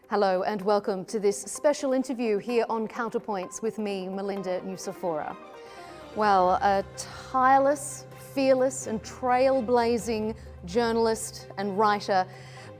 Hello and welcome to this special interview here on Counterpoints with me, Melinda Nucifora. Well, a tireless, fearless and trailblazing journalist and writer,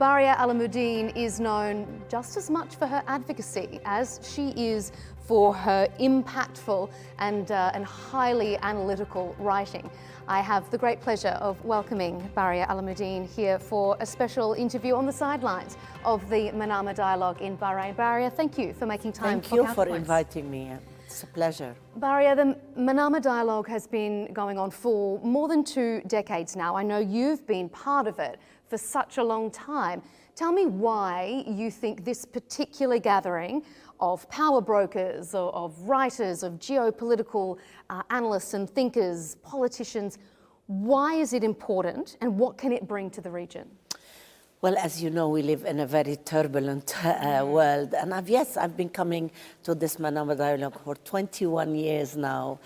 Baria Alamuddin is known just as much for her advocacy as she is for her impactful and highly analytical writing. I have the great pleasure of welcoming Baria Alamuddin here for a special interview on the sidelines of the Manama Dialogue in Bahrain. Baria, thank you for making time for Counterpoints. Thank you for inviting me. It's a pleasure. Baria, the Manama Dialogue has been going on for more than 2 decades now. I know you've been part of it for such a long time. Tell me why you think this particular gathering of power brokers, of writers, of geopolitical analysts and thinkers, politicians, why is it important and what can it bring to the region? Well, as you know, we live in a very turbulent world. And I've been coming to this Manama Dialogue for 21 years now.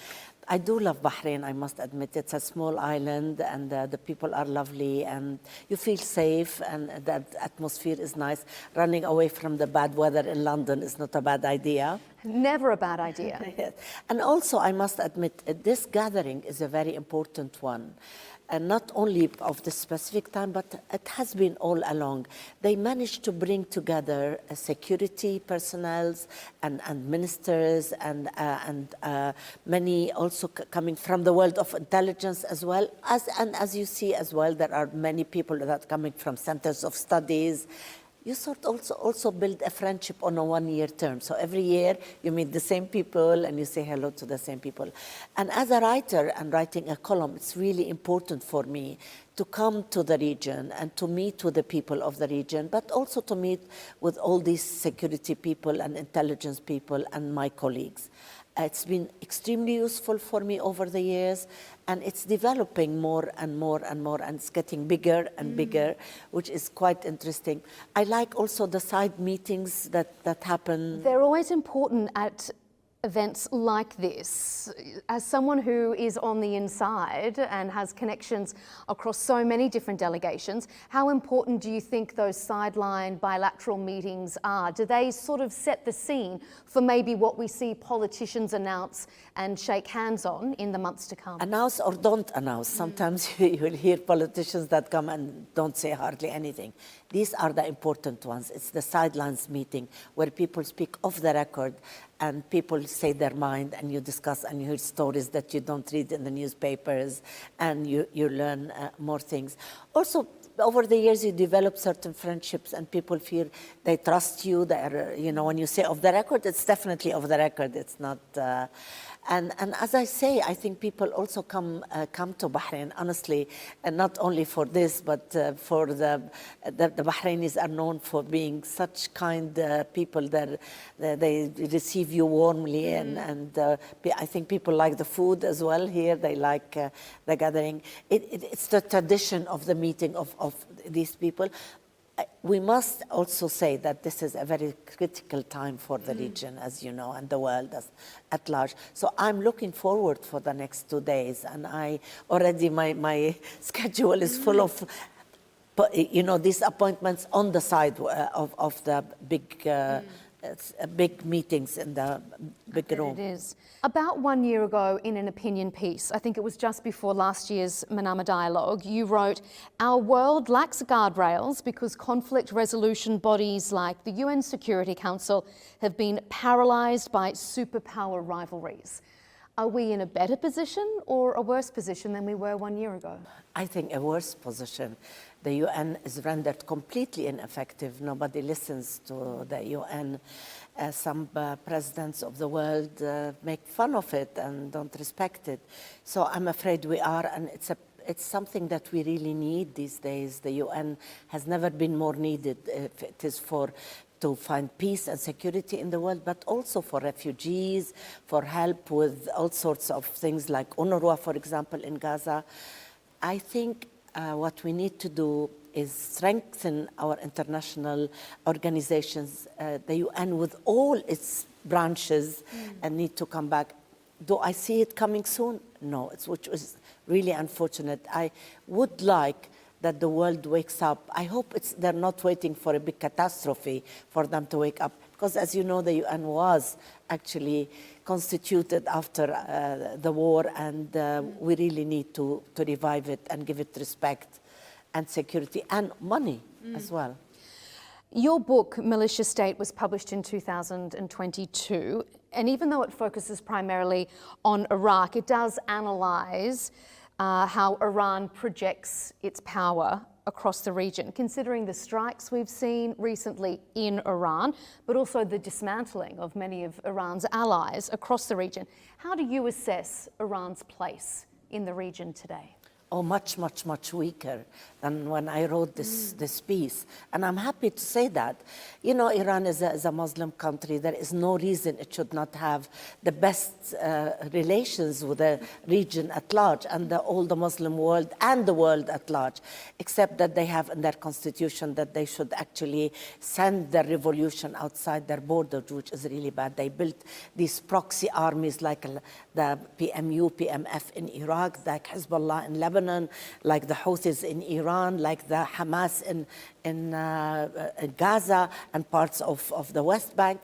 I do love Bahrain, I must admit. It's a small island and the people are lovely and you feel safe and the atmosphere is nice. Running away from the bad weather in London is not a bad idea. Never a bad idea. Yes. And also, I must admit, this gathering is a very important one. And not only of the specific time, but it has been all along. They managed to bring together security personnel and ministers and many also coming from the world of intelligence as well. As you see as well, there are many people that are coming from centers of studies. You sort of also build a friendship on a 1-year term. So every year you meet the same people and you say hello to the same people. And as a writer and writing a column, it's really important for me to come to the region and to meet with the people of the region, but also to meet with all these security people and intelligence people and my colleagues. It's been extremely useful for me over the years, and it's developing more and more and more, and it's getting bigger and bigger, which is quite interesting. I like also the side meetings that happen. They're always important at events like this. As someone who is on the inside and has connections across so many different delegations, how important do you think those sideline bilateral meetings are? Do they sort of set the scene for maybe what we see politicians announce and shake hands on in the months to come? Announce or don't announce. Sometimes you will hear politicians that come and don't say hardly anything. These are the important ones. It's the sidelines meeting where people speak off the record and people say their mind and you discuss and you hear stories that you don't read in the newspapers and you learn more things. Also, over the years, you develop certain friendships and people feel they trust you. They're, when you say off the record, it's definitely off the record. It's not... And as I say, I think people also come to Bahrain, honestly, and not only for this, but for the Bahrainis are known for being such kind people that they receive you warmly, and I think people like the food as well here. They like the gathering. It's the tradition of the meeting of these people. We must also say that this is a very critical time for the region, as you know, and the world at large. So I'm looking forward for the next 2 days, and I already, my schedule is full of, these appointments on the side of the big meetings in the big room. It is. About 1 year ago, in an opinion piece, I think it was just before last year's Manama Dialogue, you wrote, "Our world lacks guardrails because conflict resolution bodies like the UN Security Council have been paralysed by superpower rivalries." Are we in a better position or a worse position than we were 1 year ago? I think a worse position. The UN is rendered completely ineffective. Nobody listens to the UN. Some presidents of the world make fun of it and don't respect it. So I'm afraid we are, and it's something that we really need these days. The UN has never been more needed. If it is to find peace and security in the world, but also for refugees, for help with all sorts of things like UNRWA, for example, in Gaza. I think what we need to do is strengthen our international organizations, the UN with all its branches, and need to come back. Do I see it coming soon? No, which is really unfortunate. I would like that the world wakes up. I hope they're not waiting for a big catastrophe for them to wake up, because as you know, the UN was actually constituted after the war, and we really need to revive it and give it respect and security and money as well. Your book, Militia State, was published in 2022, and even though it focuses primarily on Iraq, it does analyse how Iran projects its power across the region, considering the strikes we've seen recently in Iran, but also the dismantling of many of Iran's allies across the region. How do you assess Iran's place in the region today? Oh, much, much, much weaker than when I wrote this piece. And I'm happy to say that. You know, Iran is a Muslim country. There is no reason it should not have the best relations with the region at large and all the Muslim world and the world at large, except that they have in their constitution that they should actually send their revolution outside their borders, which is really bad. They built these proxy armies like the PMU, PMF in Iraq, like Hezbollah in Lebanon, like the Houthis in Iran, like the Hamas in Gaza and parts of the West Bank.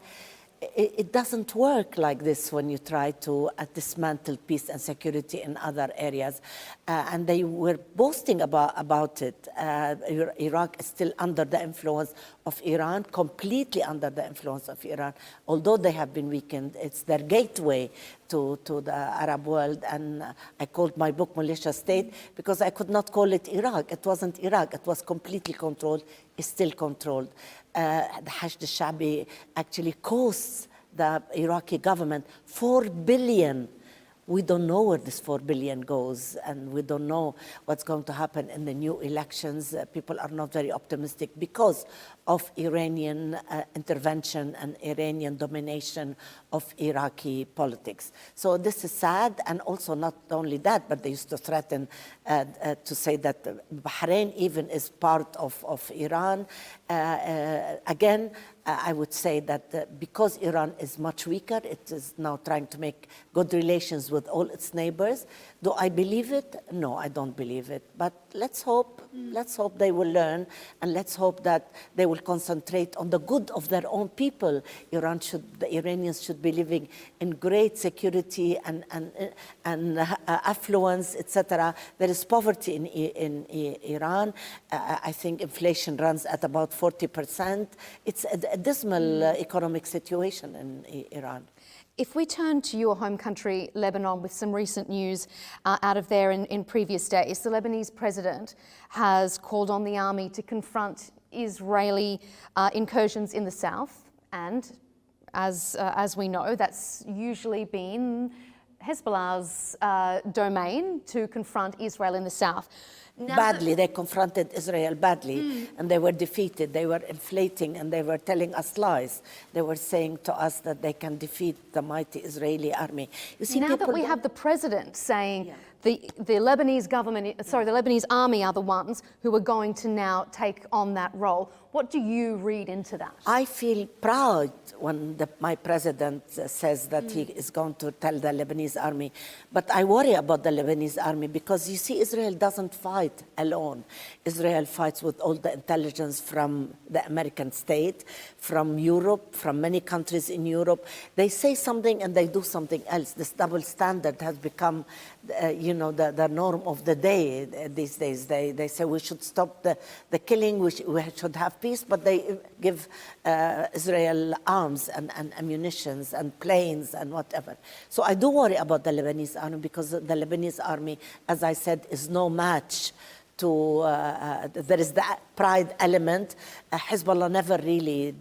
It doesn't work like this when you try to dismantle peace and security in other areas. And they were boasting about it. Iraq is still under the influence of Iran, completely under the influence of Iran. Although they have been weakened, it's their gateway to the Arab world. And I called my book Militia State because I could not call it Iraq. It wasn't Iraq. It was completely controlled. It's still controlled. The Hashd al-Shabi actually costs the Iraqi government $4 billion. We don't know where this $4 billion goes, and we don't know what's going to happen in the new elections. People are not very optimistic because of Iranian intervention and Iranian domination of Iraqi politics. So this is sad, and also not only that, but they used to threaten to say that Bahrain even is part of Iran. Again, I would say that because Iran is much weaker, it is now trying to make good relations with all its neighbors. Do I believe it? No, I don't believe it. But let's hope. Let's hope they will learn, and let's hope that they will concentrate on the good of their own people. The Iranians should be living in great security and affluence, etc. There is poverty in Iran. I think inflation runs at about 40%. It's a dismal economic situation in Iran. If we turn to your home country, Lebanon, with some recent news out of there in previous days, the Lebanese president has called on the army to confront Israeli incursions in the south. And as we know, that's usually been Hezbollah's domain, to confront Israel in the south. Badly, they confronted Israel badly, and they were defeated. They were inflating, and they were telling us lies. They were saying to us that they can defeat the mighty Israeli army. You see, now that we have the president saying the Lebanese government, the Lebanese army are the ones who are going to now take on that role, what do you read into that? I feel proud when my president says that he is going to tell the Lebanese army. But I worry about the Lebanese army because, you see, Israel doesn't fight alone. Israel fights with all the intelligence from the American state, from Europe, from many countries in Europe. They say something and they do something else. This double standard has become, the norm of the day these days. They say we should stop the killing, we should have peace, but they give Israel arms and ammunitions and planes and whatever. So I do worry about the Lebanese army because the Lebanese army, as I said, is no match to, there is the pride element. Hezbollah never really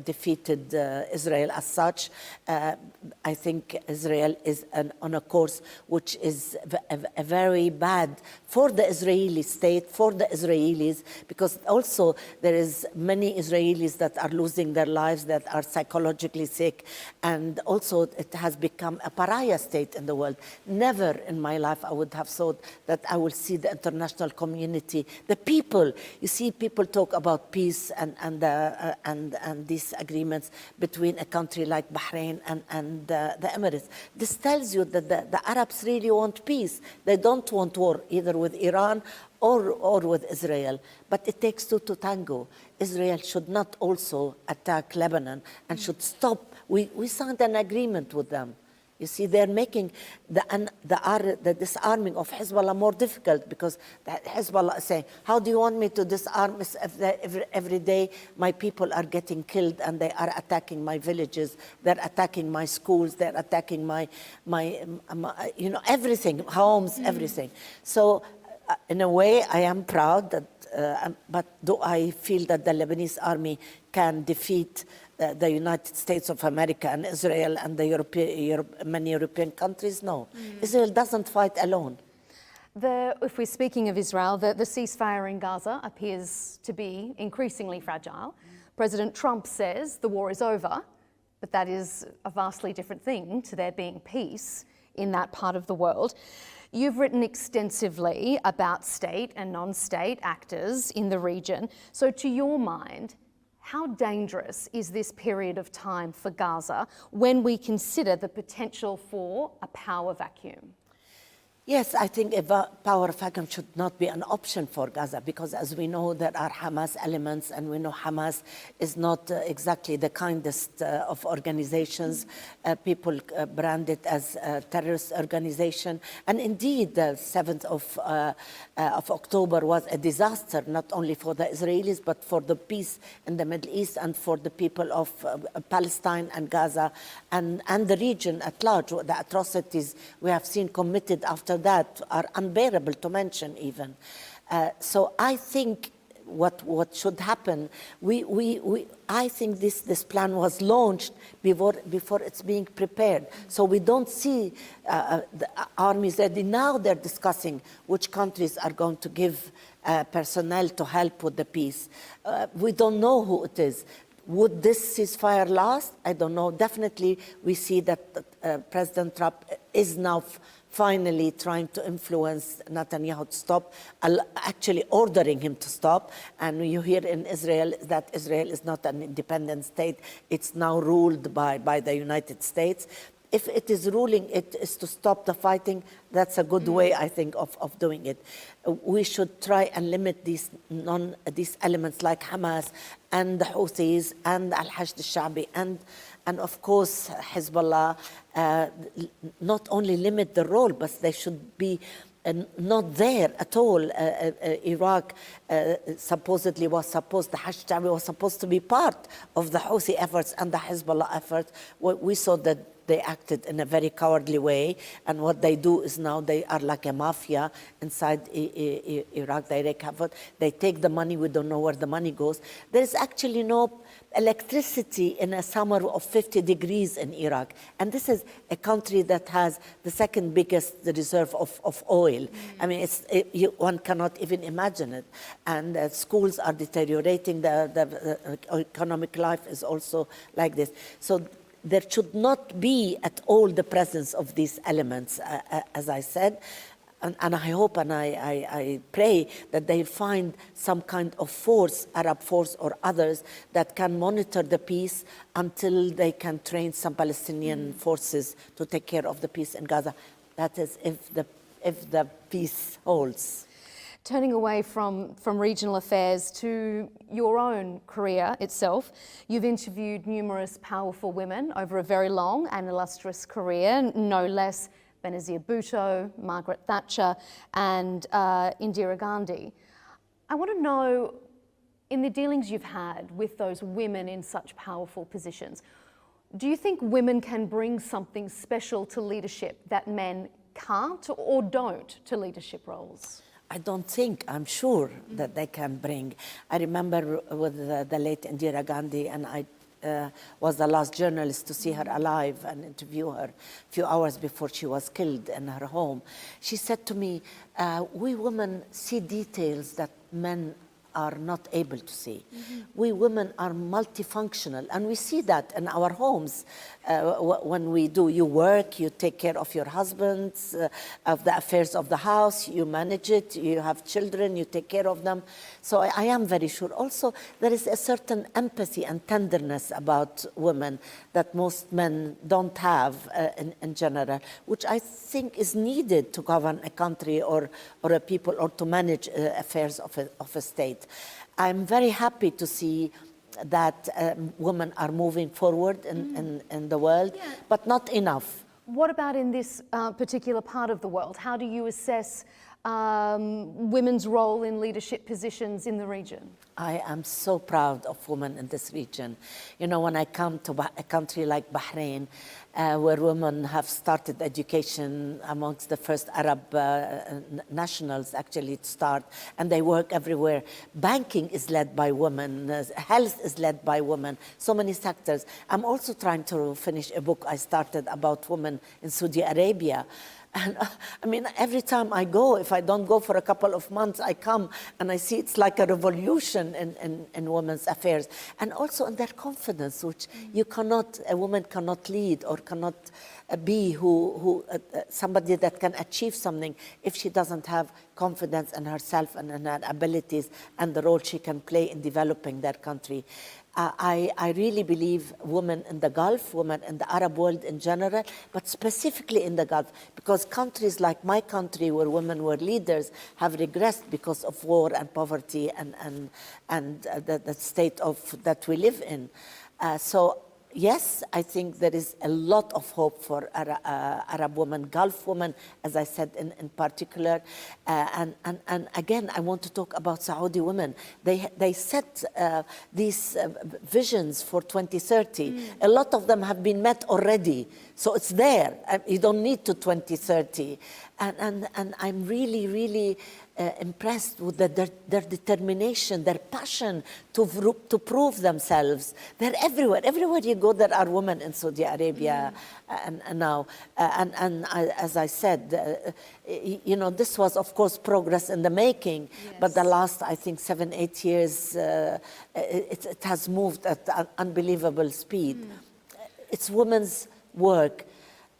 defeated Israel as such. I think Israel is on a course which is a very bad for the Israeli state, for the Israelis, because also there is many Israelis that are losing their lives, that are psychologically sick, and also it has become a pariah state in the world. Never in my life I would have thought that I will see the international community, the people. You see, people talk about peace and these agreements between a country like Bahrain and the Emirates. This tells you that the Arabs really want peace. They don't want war, either with Iran or with Israel, but it takes two to tango. Israel should not also attack Lebanon and should stop. We signed an agreement with them. You see, they're making the disarming of Hezbollah more difficult, because Hezbollah is saying, how do you want me to disarm if every day my people are getting killed and they are attacking my villages, they're attacking my schools, they're attacking my everything, homes, everything. So in a way, I am proud that, but do I feel that the Lebanese army can defeat the United States of America and Israel and the many European countries? No. Israel doesn't fight alone. If we're speaking of Israel, the ceasefire in Gaza appears to be increasingly fragile. President Trump says the war is over, but that is a vastly different thing to there being peace in that part of the world. You've written extensively about state and non-state actors in the region. So to your mind, how dangerous is this period of time for Gaza when we consider the potential for a power vacuum? Yes, I think a power vacuum should not be an option for Gaza, because as we know, there are Hamas elements, and we know Hamas is not exactly the kindest of organizations. People brand it as a terrorist organization. And indeed, the 7th of October was a disaster, not only for the Israelis, but for the peace in the Middle East and for the people of Palestine and Gaza and the region at large. The atrocities we have seen committed after that are unbearable to mention even. So I think what should happen, I think this plan was launched before it's being prepared. So we don't see the armies ready. Now they're discussing which countries are going to give personnel to help with the peace. We don't know who it is. Would this ceasefire last? I don't know. Definitely we see that President Trump is now finally trying to influence Netanyahu to stop, actually ordering him to stop. And you hear in Israel that Israel is not an independent state. It's now ruled by the United States. If it is ruling it is to stop the fighting, that's a good way, I think, of doing it. We should try and limit these elements like Hamas and the Houthis and Al-Hashd al-Sha'bi and of course Hezbollah, not only limit the role, but they should be not there at all. Iraq supposedly the Hashd al-Sha'bi was supposed to be part of the Houthi efforts and the Hezbollah efforts. We saw that they acted in a very cowardly way, and what they do is now they are like a mafia inside Iraq. They take the money, we don't know where the money goes. There is actually no electricity in a summer of 50 degrees in Iraq, and this is a country that has the second biggest reserve of oil. I mean, one cannot even imagine it. And schools are deteriorating, the economic life is also like this. So there should not be at all the presence of these elements, as I said. And I hope and I pray that they find some kind of force, Arab force or others, that can monitor the peace until they can train some Palestinian forces to take care of the peace in Gaza. That is, if the peace holds. Turning away from regional affairs to your own career itself, you've interviewed numerous powerful women over a very long and illustrious career, no less Benazir Bhutto, Margaret Thatcher, and Indira Gandhi. I want to know, in the dealings you've had with those women in such powerful positions, do you think women can bring something special to leadership that men can't or don't to leadership roles? I don't think, I'm sure that they can bring. I remember with the late Indira Gandhi, and I was the last journalist to see her alive and interview her a few hours before she was killed in her home. She said to me, we women see details that men are not able to see. We women are multifunctional, and we see that in our homes. When we do, you work, you take care of your husbands, of the affairs of the house, you manage it, you have children, you take care of them. So I am very sure. Also, there is a certain empathy and tenderness about women that most men don't have in general, which I think is needed to govern a country or a people, or to manage affairs of a state. I'm very happy to see that women are moving forward in the world, but not enough. What about in this particular part of the world? How do you assess women's role in leadership positions in the region? I am so proud of women in this region. You know, when I come to a country like Bahrain, where women have started education amongst the first Arab nationals actually to start, and they work everywhere. Banking is led by women, health is led by women, so many sectors. I'm also trying to finish a book I started about women in Saudi Arabia. And I mean, every time I go, if I don't go for a couple of months, I come and I see it's like a revolution in women's affairs. And also in their confidence, which a woman cannot lead or cannot be somebody that can achieve something if she doesn't have confidence in herself and in her abilities and the role she can play in developing their country. I really believe women in the Gulf, women in the Arab world in general, but specifically in the Gulf, because countries like my country, where women were leaders, have regressed because of war and poverty and the state that we live in. So yes, I think there is a lot of hope for Arab women, Gulf women, as I said in particular. And again, I want to talk about Saudi women. They set these visions for 2030. A lot of them have been met already. So it's there. You don't need to 2030. And I'm really, really impressed with their determination, their passion to prove themselves. They're everywhere. Everywhere you go, there are women in Saudi Arabia and now. And as I said, you know, this was, of course, progress in the making. Yes. But the last, I think, 7-8 years, it has moved at an unbelievable speed. It's women's work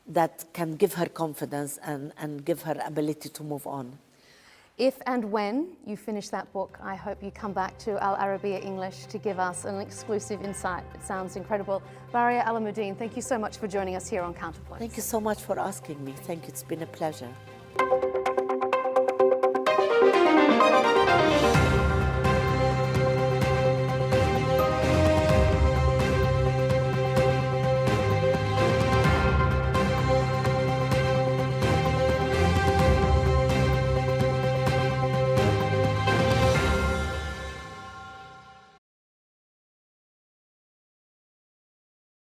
that can give her confidence and give her ability to move on. If and when you finish that book, I hope you come back to Al Arabiya English to give us an exclusive insight. It sounds incredible. Baria Alamuddin, thank you so much for joining us here on Counterpoints. Thank you so much for asking me. Thank you. It's been a pleasure.